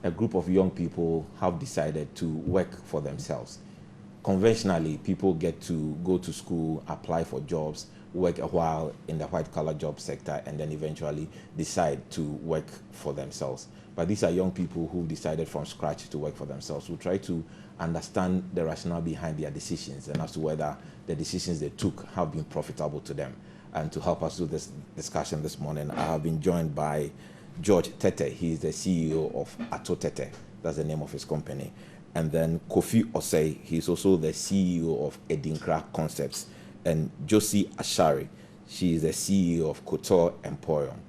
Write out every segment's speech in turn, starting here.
a group of young people have decided to work for themselves. Conventionally, people get to go to school, apply for jobs, work a while in the white collar job sector, and then eventually decide to work for themselves. But these are young people who decided from scratch to work for themselves. We try to understand the rationale behind their decisions and as to whether the decisions they took have been profitable to them. And to help us do this discussion this morning, I have been joined by George Tete. He is the CEO of Ato Tete. That's the name of his company. And then Kofi Osei, he's also the CEO of Edinkra Concepts. And Josie Ashari, she is the CEO of Couture Emporium.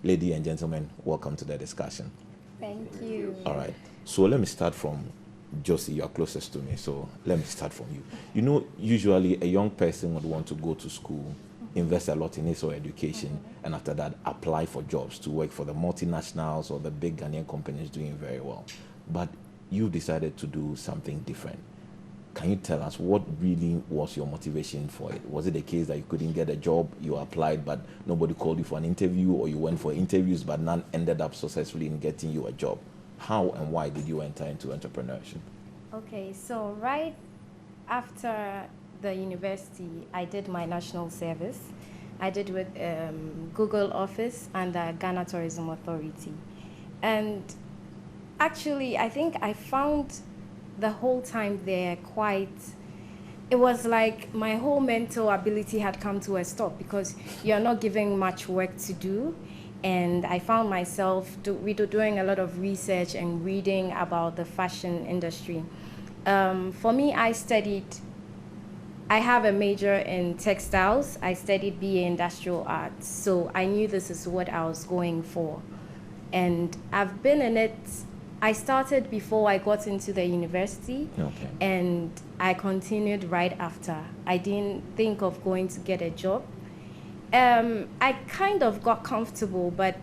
Ladies and gentlemen, welcome to the discussion. Thank you. All right. So let me start from Josie. You're closest to me, so let me start from you. You know, usually a young person would want to go to school, invest a lot in his or education, and after that apply for jobs to work for the multinationals or the big Ghanaian companies doing very well. But you decided to do something different. Can you tell us what really was your motivation for it? Was it the case that you couldn't get a job, you applied but nobody called you for an interview, or you went for interviews but none ended up successfully in getting you a job? How and why did you enter into entrepreneurship? Okay, so right after the university, I did my national service. I did with Google Office and the Ghana Tourism Authority. And actually, I think I found the whole time there it was like my whole mental ability had come to a stop because you're not given much work to do. And I found myself doing a lot of research and reading about the fashion industry. For me, I have a major in textiles. I studied BA Industrial Arts. So I knew this is what I was going for. And I've been in it. I started before I got into the university, Okay. and I continued right after. I didn't think of going to get a job. I kind of got comfortable, but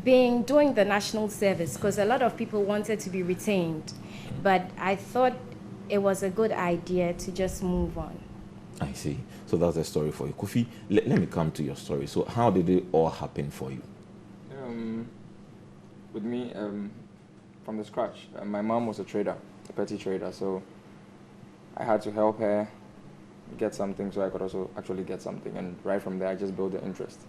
doing the national service, because a lot of people wanted to be retained, but I thought it was a good idea to just move on. I see. So that's the story for you. Kofi, let me come to your story. So how did it all happen for you? With me, from the scratch. My mom was a trader, a petty trader, so I had to help her get something so I could also actually get something. And right from there, I just built the interest.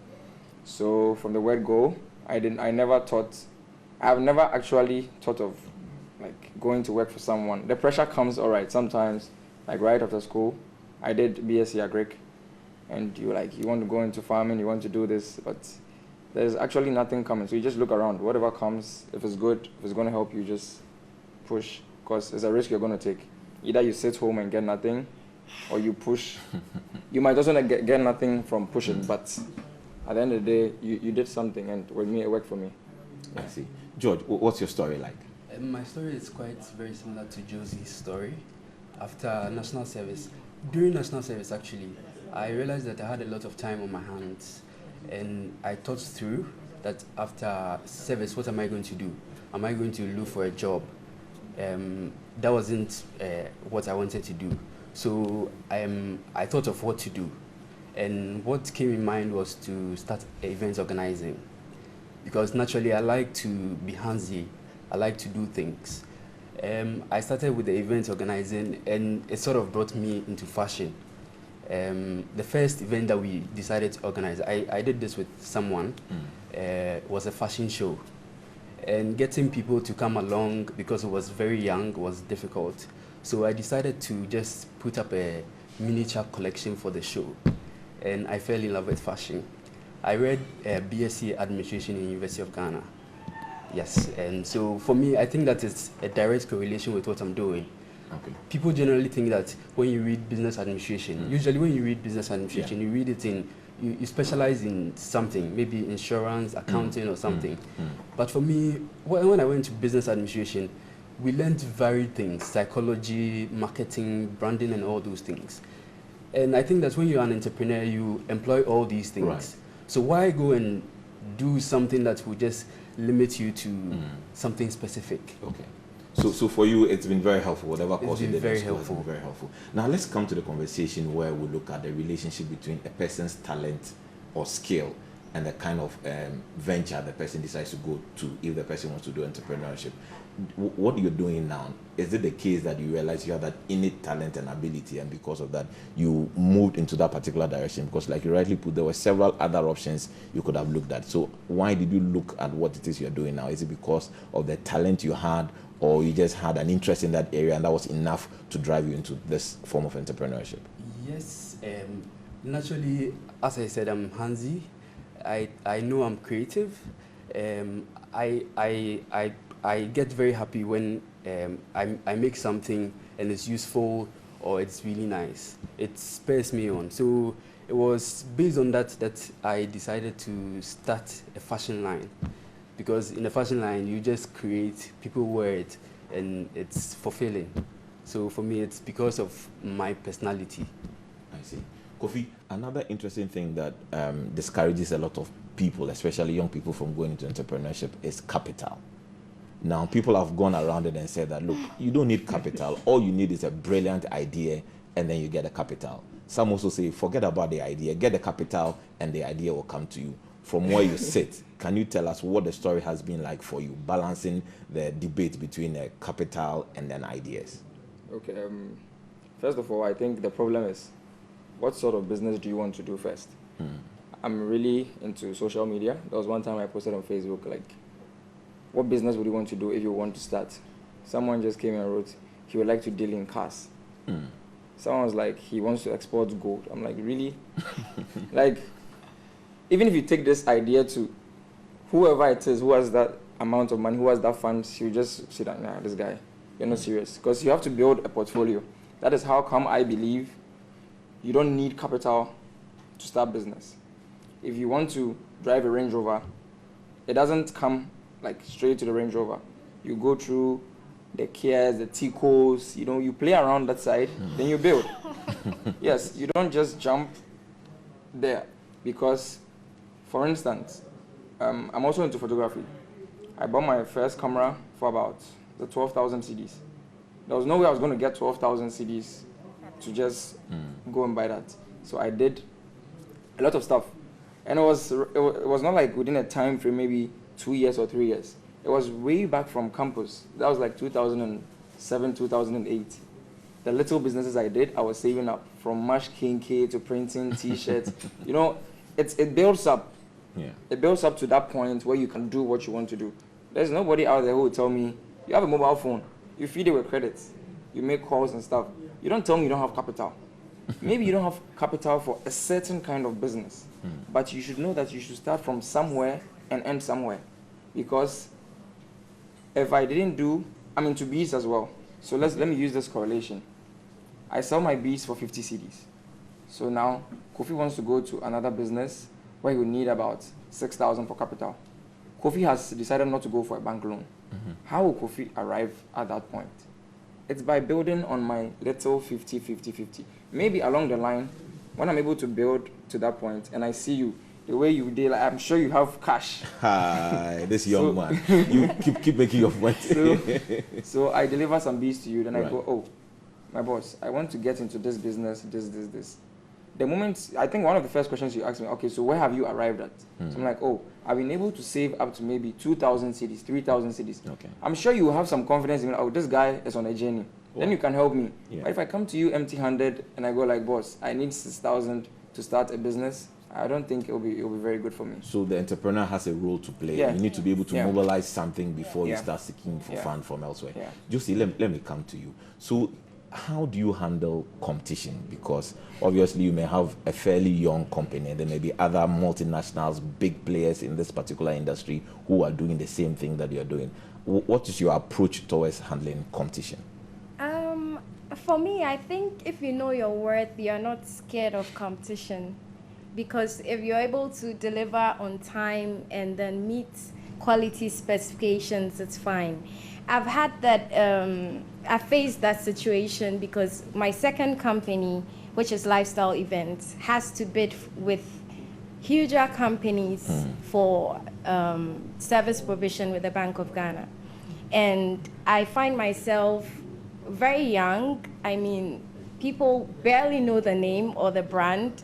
So from the word go, I've never actually thought of like going to work for someone. The pressure comes, all right, sometimes, like right after school, I did BSc Agric, and you want to go into farming, you want to do this, but there's actually nothing coming. So you just look around. Whatever comes, if it's good, if it's going to help you, just push, because it's a risk you're going to take. Either you sit home and get nothing, or you push. You might also not get nothing from pushing, but at the end of the day, you did something, and with me, it worked for me. I see. George, what's your story like? My story is very similar to Josie's story. After national service, during national service actually, I realized that I had a lot of time on my hands. And I thought through that after service, what am I going to do? Am I going to look for a job? That wasn't what I wanted to do. So I thought of what to do. And what came in mind was to start events organizing. Because naturally, I like to be handsy. I like to do things. I started with the events organizing, and it sort of brought me into fashion. The first event that we decided to organize, I did this with someone, was a fashion show. And getting people to come along, because it was very young, was difficult. So I decided to just put up a miniature collection for the show. And I fell in love with fashion. I read BSc Administration in University of Ghana. Yes, and so for me, I think that is a direct correlation with what I'm doing. Okay. People generally think that when you read business administration, usually when you read business administration, you read it you specialize in something, maybe insurance, accounting or something. But for me, when I went to business administration, we learned varied things, psychology, marketing, branding, and all those things. And I think that when you're an entrepreneur, you employ all these things. Right. So why go and do something that will just limit you to something specific? Okay. So for you, it's been very helpful. Whatever course you did, very in school has been helpful. very helpful. Now let's come to the conversation where we look at the relationship between a person's talent or skill and the kind of venture the person decides to go to if the person wants to do entrepreneurship. What you're doing now, is it the case that you realize you have that innate talent and ability, and because of that you moved into that particular direction? Because like you rightly put, there were several other options you could have looked at. So why did you look at what it is you're doing now? Is it because of the talent you had, or you just had an interest in that area and that was enough to drive you into this form of entrepreneurship? Yes, naturally, as I said, I'm handsy. I know I'm creative. I get very happy when I make something and it's useful or it's really nice. It spurs me on. So it was based on that I decided to start a fashion line, because in a fashion line you just create, people wear it, and it's fulfilling. So for me, it's because of my personality. I see. Kofi, another interesting thing that discourages a lot of people, especially young people, from going into entrepreneurship is capital. Now, people have gone around it and said that, look, you don't need capital. All you need is a brilliant idea, and then you get a capital. Some also say, forget about the idea, get the capital, and the idea will come to you. From where you sit, can you tell us what the story has been like for you, balancing the debate between capital and then ideas? Okay, first of all, I think the problem is, what sort of business do you want to do first? I'm really into social media. There was one time I posted on Facebook, like, what business would you want to do if you want to start? Someone just came and wrote, he would like to deal in cars. Someone was like, he wants to export gold. I'm like, really? Like, even if you take this idea to whoever it is who has that amount of money, who has that funds, you just say that, nah, this guy, you're not serious. Because you have to build a portfolio. That is how come I believe you don't need capital to start business. If you want to drive a Range Rover, it doesn't come like straight to the Range Rover. You go through the Kias, the Ticos, you know, you play around that side, then you build. Yes, you don't just jump there. Because, for instance, I'm also into photography. I bought my first camera for about the 12,000 CDs. There was no way I was going to get 12,000 CDs to just go and buy that. So I did a lot of stuff. And it was not like within a time frame, maybe 2 years or 3 years. It was way back from campus. That was like 2007, 2008. The little businesses I did, I was saving up, from Mash Kinky to printing T-shirts. You know, it builds up. Yeah. It builds up to that point where you can do what you want to do. There's nobody out there who will tell me, you have a mobile phone, you feed it with credits, you make calls and stuff. You don't tell me you don't have capital. Maybe you don't have capital for a certain kind of business, but you should know that you should start from somewhere and end somewhere. Because if I didn't do, I'm into beats as well. So let me use this correlation. I sell my beats for 50 CDs. So now Kofi wants to go to another business where he will need about 6,000 for capital. Kofi has decided not to go for a bank loan. How will Kofi arrive at that point? It's by building on my little 50-50-50. Maybe along the line, when I'm able to build to that point and I see you, the way you deal, I'm sure you have cash. Hi, this young man. You keep making your point. So I deliver some beats to you, then Right. I go, oh, my boss, I want to get into this business, this. The moment, I think one of the first questions you asked me, okay, so where have you arrived at? So I'm like, oh, I've been able to save up to maybe 2,000 cities, 3,000 cities. Okay. I'm sure you will have some confidence in me, oh, this guy is on a journey. Then you can help me. Yeah. But if I come to you empty-handed and I go like, boss, I need 6,000 to start a business, I don't think it'll be very good for me. So the entrepreneur has a role to play. Yeah. You need to be able to Yeah. mobilize something before you Yeah. start seeking for Yeah. fund from elsewhere. Yeah. Josie, let me come to you. So how do you handle competition? Because obviously you may have a fairly young company, and there may be other multinationals, big players in this particular industry who are doing the same thing that you're doing. What is your approach towards handling competition? For me, I think if you know your worth, you're not scared of competition. Because if you're able to deliver on time and then meet quality specifications, it's fine. I've had that, I faced that situation because my second company, which is Lifestyle Events, has to bid with huger companies for service provision with the Bank of Ghana. And I find myself very young. I mean, people barely know the name or the brand,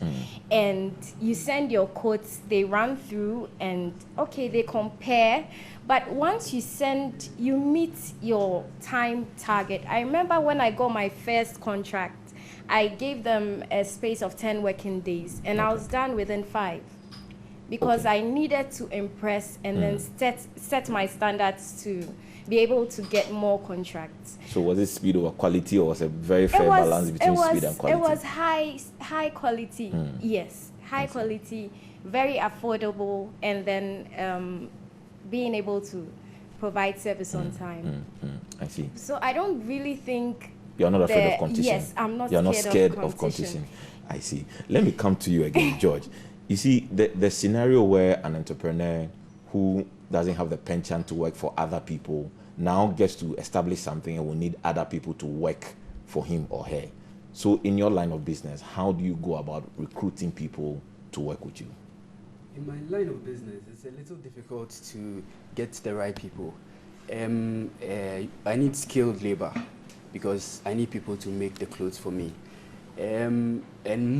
and you send your quotes, they run through, and okay, they compare. But once you meet your time target. I remember when I got my first contract, I gave them a space of 10 working days, and I was done within 5. Because I needed to impress and then set my standards to be able to get more contracts. So was it speed over quality, or was it a very fair balance between speed and quality? It was high quality, yes. High quality, very affordable, and then being able to provide service on time. I see. So I don't really think... You're not afraid of competition? Yes, I'm not You're scared of competition. I see. Let me come to you again, George. You see, the scenario where an entrepreneur who doesn't have the penchant to work for other people now gets to establish something and will need other people to work for him or her. So in your line of business, how do you go about recruiting people to work with you? In my line of business, it's a little difficult to get the right people. I need skilled labor because I need people to make the clothes for me. And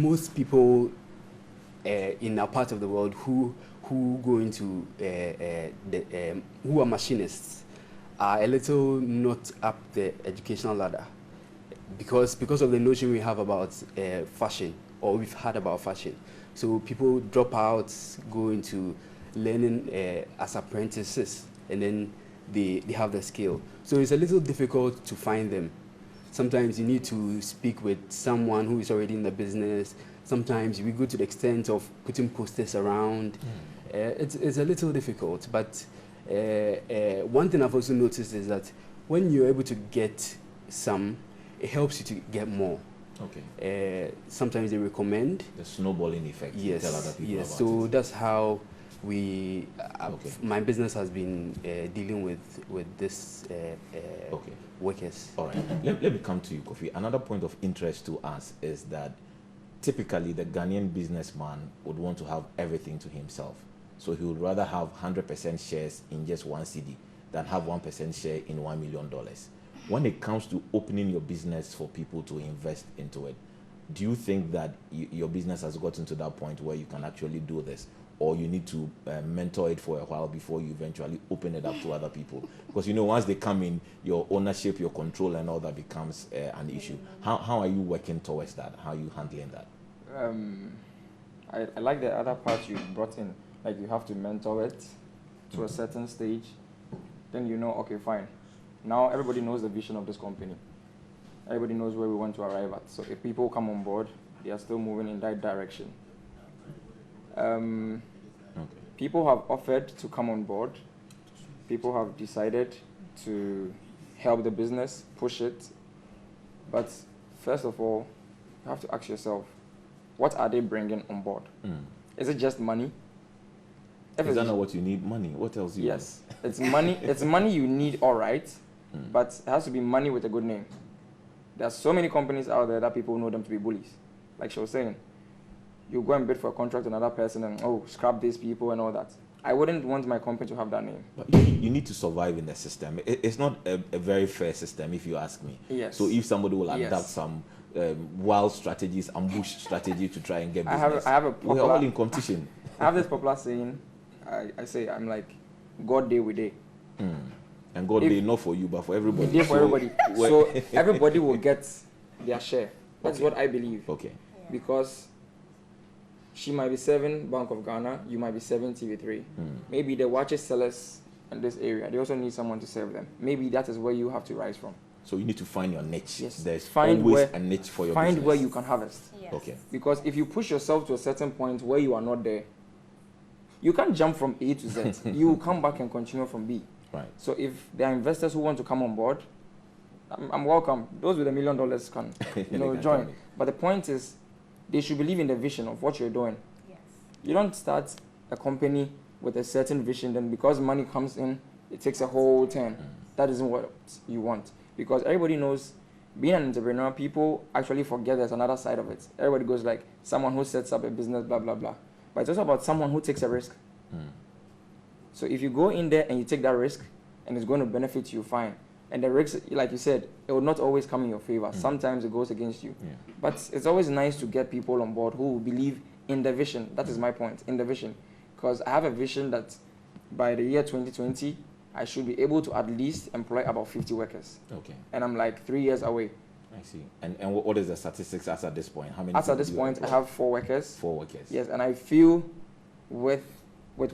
most people in our part of the world who go into who are machinists are a little not up the educational ladder because of the notion we have about fashion, or we've had about fashion. So people drop out, go into learning as apprentices, and then they have the skill. So it's a little difficult to find them. Sometimes you need to speak with someone who is already in the business. Sometimes we go to the extent of putting posters around. It's a little difficult, but one thing I've also noticed is that when you're able to get some, it helps you to get more. Okay. Sometimes they recommend. The snowballing effect. Yes. Tell other people about So it. that's how my business has been dealing with this workers. All right. Let me come to you, Kofi. Another point of interest to us is that typically the Ghanaian businessman would want to have everything to himself. So he would rather have 100% shares in just one CD than have 1% share in $1 million. When it comes to opening your business for people to invest into it, do you think that your business has gotten to that point where you can actually do this? Or you need to mentor it for a while before you eventually open it up to other people? Because, once they come in, your ownership, your control and all that becomes an issue. How are you working towards that? How are you handling that? I like the other part you brought in. Like, you have to mentor it to a certain stage. Then okay, fine. Now everybody knows the vision of this company. Everybody knows where we want to arrive at. So if people come on board, they are still moving in that direction. People have offered to come on board. People have decided to help the business, push it. But first of all, you have to ask yourself, what are they bringing on board? Is it just money? Is that not what you need? Money? What else do you Yes, it's money. It's money you need, all right, but it has to be money with a good name. There are so many companies out there that people know them to be bullies. Like she was saying, you go and bid for a contract with another person and, scrap these people and all that. I wouldn't want my company to have that name. But you need to survive in the system. It's not a very fair system, if you ask me. Yes. So if somebody will adapt some wild strategies, ambush strategy to try and get business, I have a popular, we're all in competition. I have this popular saying, I say, I'm like, God day with day. And God day not for you, but for everybody. Day for everybody. So everybody will get their share. That's what I believe. Okay. Because she might be serving Bank of Ghana, you might be serving TV3. Maybe the watches sellers in this area, they also need someone to serve them. Maybe that is where you have to rise from. So you need to find your niche. Yes. There's Find always where- a niche for your Find business. where you can harvest. Yes. Okay. Because if you push yourself to a certain point where you are not there, you can't jump from A to Z. You will come back and continue from B. Right. So if there are investors who want to come on board, I'm welcome. Those with $1 million can, They can join. come in. But the point is, they should believe in the vision of what you're doing. Yes. You don't start a company with a certain vision, then because money comes in, it takes a whole turn. That isn't what you want. Because everybody knows, being an entrepreneur, people actually forget there's another side of it. Everybody goes like, someone who sets up a business, blah, blah, blah. But it's also about someone who takes a risk. So if you go in there and you take that risk, and it's going to benefit you, fine. And the risks, like you said, it will not always come in your favor. Sometimes it goes against you. Yeah. But it's always nice to get people on board who believe in the vision. That is my point, in the vision. Because I have a vision that by the year 2020, I should be able to at least employ about 50 workers. Okay. And I'm like 3 years away. I see. And what is the statistics as at this point? How many? As at people this do you point, I employ? have 4 workers. 4 workers. Yes, and I feel with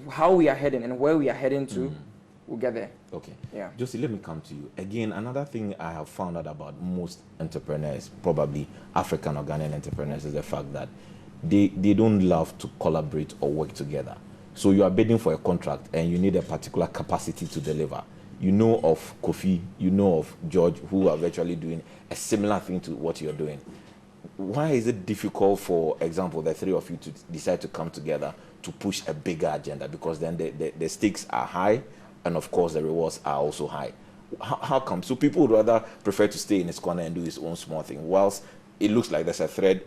how we are heading and where we are heading to, we'll get there. Okay. Yeah. Josie, let me come to you. Again, another thing I have found out about most entrepreneurs, probably African or Ghanaian entrepreneurs, is the fact that they don't love to collaborate or work together. So you are bidding for a contract and you need a particular capacity to deliver. You know of Kofi, you know of George, who are virtually doing a similar thing to what you're doing. Why is it difficult, for example, the 3 of you to decide to come together to push a bigger agenda? Because then the stakes are high, and of course the rewards are also high. How come? So people would rather prefer to stay in his corner and do his own small thing, whilst it looks like there's a thread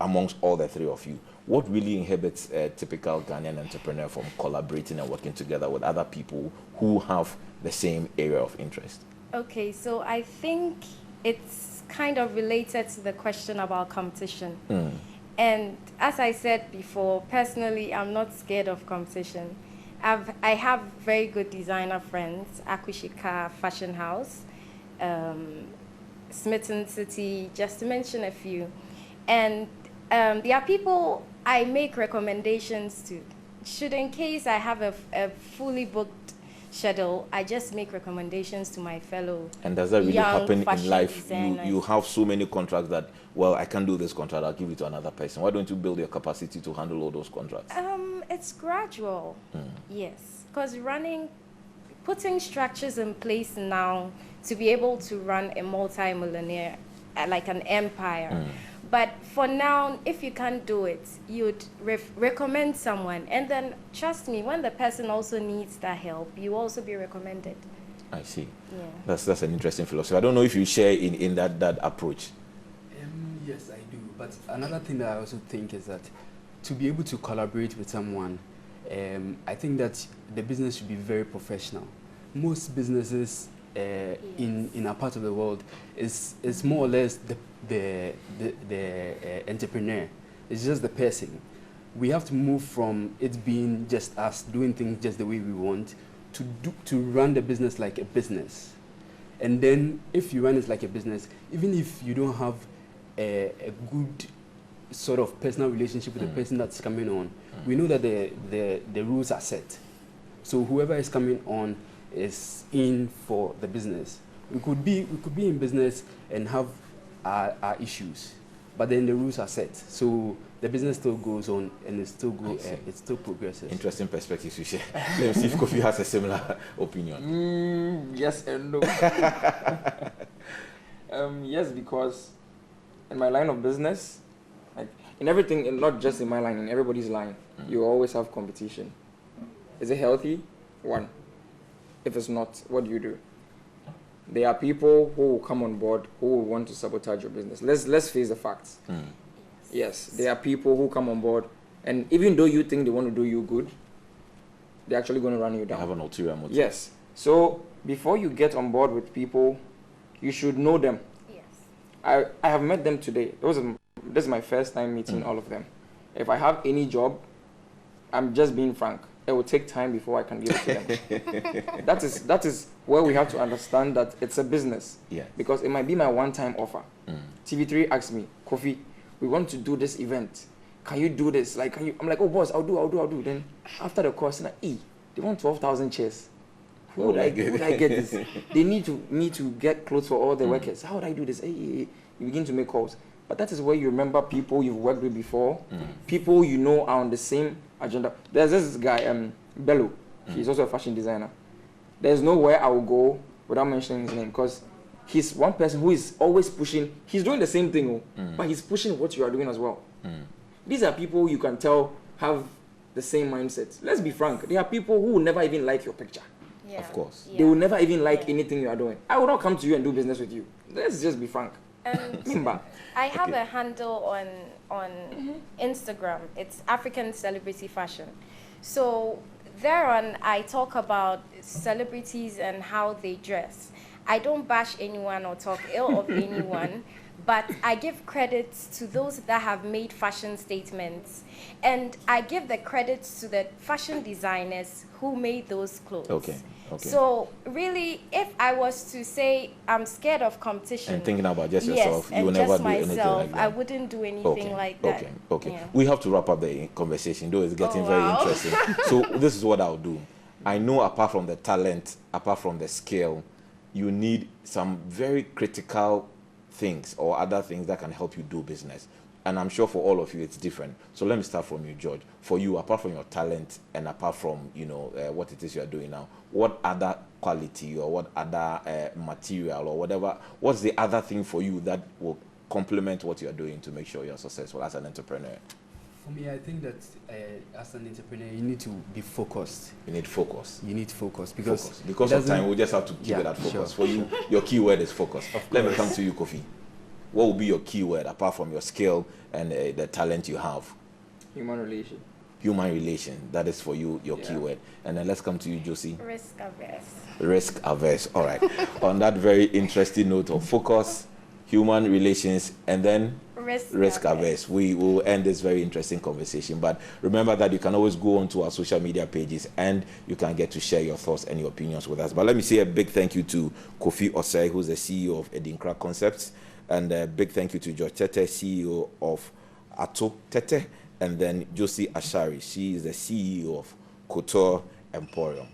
amongst all the 3 of you. What really inhibits a typical Ghanaian entrepreneur from collaborating and working together with other people who have the same area of interest? Okay, so I think it's kind of related to the question about competition. And as I said before, personally, I'm not scared of competition. I have very good designer friends, Akushika Fashion House, Smitten City, just to mention a few. And there are people I make recommendations to. Should in case I have a fully booked schedule, I just make recommendations to my fellow. And does that really young happen in fashion life? designers. You have so many contracts that, well, I can't do this contract, I'll give it to another person. Why don't you build your capacity to handle all those contracts? It's gradual, yes. Because putting structures in place now to be able to run a multi-millionaire, like an empire. But for now, if you can't do it, you'd recommend someone. And then, trust me, when the person also needs that help, you also be recommended. I see. Yeah. That's an interesting philosophy. I don't know if you share in that approach. Yes, I do. But another thing that I also think is that to be able to collaborate with someone, I think that the business should be very professional. Most businesses in our part of the world is more or less the entrepreneur. It's just the person. We have to move from it being just us doing things just the way we want to run the business like a business. And then if you run it like a business, even if you don't have a good sort of personal relationship with the person that's coming on, we know that the rules are set. So whoever is coming on is in for the business. We could be in business and have our issues, but then the rules are set. So the business still goes on and it still progresses. Interesting perspectives you share. Let me see if Kofi has a similar opinion. Yes and no. Yes, because in my line of business, like in everything, and not just in my line, in everybody's line, you always have competition. Is it healthy? One. If it's not, what do you do? There are people who will come on board who will want to sabotage your business. Let's face the facts. Yes, there are people who come on board, and even though you think they want to do you good, they're actually going to run you They down. have an ulterior motive. Yes. So before you get on board with people, you should know them. Yes. I have met them today. This is my first time meeting all of them. If I have any job, I'm just being frank. It will take time before I can give it to them. That is where we have to understand that it's a business. Yes. Because it might be my one-time offer. TV3 asked me, Kofi, we want to do this event. Can you do this? Like, can you? I'm like, oh boss, I'll do. Then after the course, like, they want 12,000 chairs. Who would I get this? They need me to get clothes for all the workers. How would I do this? You begin to make calls. But that is where you remember people you've worked with before, people you know are on the same agenda. There's this guy, Bello. He's also a fashion designer. There's nowhere I will go without mentioning his name, because he's one person who is always pushing. He's doing the same thing, but he's pushing what you are doing as well. These are people you can tell have the same mindset. Let's be frank. There are people who will never even like your picture. Yeah. Of course. Yeah. They will never even like anything you are doing. I will not come to you and do business with you. Let's just be frank. Remember. I have a handle on Instagram. It's African Celebrity Fashion. So thereon I talk about celebrities and how they dress. I don't bash anyone or talk ill of anyone, but I give credits to those that have made fashion statements. And I give the credits to the fashion designers who made those clothes. Okay. Okay. So really, if I was to say I'm scared of competition and thinking about just yes, yourself, you will and never just do anything myself, like that. I wouldn't do anything like that. Okay. Okay. Yeah. We have to wrap up the conversation, though it's getting Oh, very wow. interesting. So this is what I'll do. I know apart from the talent, apart from the skill, you need some very critical things or other things that can help you do business. And I'm sure for all of you it's different. So let me start from you, George. For you, apart from your talent and apart from what it is you are doing now, what other quality or what other material or whatever, what's the other thing for you that will complement what you're doing to make sure you're successful as an entrepreneur? For me, I think that as an entrepreneur, you need to be focused. You need focus. You need focus because Because it of time, doesn't- we just have to keep Yeah, it at focus. sure. For you, your key word is focus. Let me course. come to you, Kofi. What will be your key word apart from your skill and the talent you have? Human relation. Human relation. That is for you, your Yeah. key word. And then let's come to you, Josie. Risk averse. Risk averse. All right. On that very interesting note of focus, human relations, and then risk averse. We will end this very interesting conversation. But remember that you can always go onto our social media pages and you can get to share your thoughts and your opinions with us. But let me say a big thank you to Kofi Osei, who's the CEO of Edinkra Concepts, and a big thank you to George Tete, CEO of Ato Tete, and then Josie Ashari. She is the CEO of Couture Emporium.